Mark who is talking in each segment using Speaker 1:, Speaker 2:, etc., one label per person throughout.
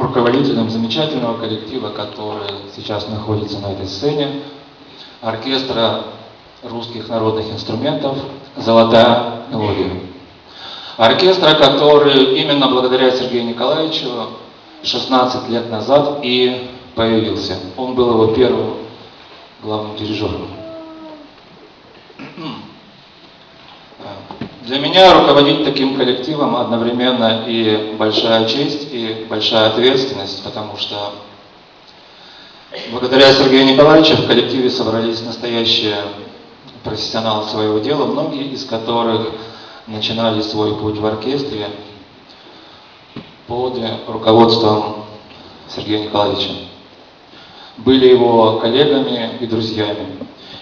Speaker 1: руководителем замечательного коллектива, который сейчас находится на этой сцене, оркестра русских народных инструментов «Золотая мелодия». Оркестра, который именно благодаря Сергею Николаевичу 16 лет назад и появился. Он был его первым главным дирижером. Для меня руководить таким коллективом одновременно и большая честь, и большая ответственность, потому что благодаря Сергею Николаевичу в коллективе собрались настоящие профессионалы своего дела, многие из которых начинали свой путь в оркестре под руководством Сергея Николаевича. Были его коллегами и друзьями.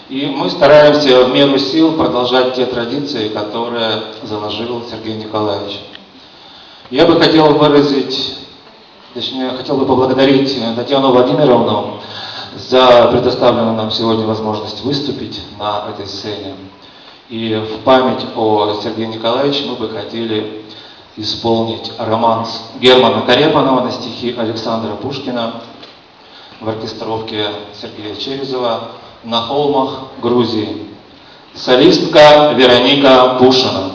Speaker 1: И мы стараемся в меру сил продолжать те традиции, которые заложил Сергей Николаевич. Я бы хотел поблагодарить Татьяну Владимировну за предоставленную нам сегодня возможность выступить на этой сцене. И в память о Сергее Николаевиче мы бы хотели исполнить романс Германа Карепанова на стихи Александра Пушкина в оркестровке Сергея Черезова «На холмах Грузии». Солистка Вероника Пушина.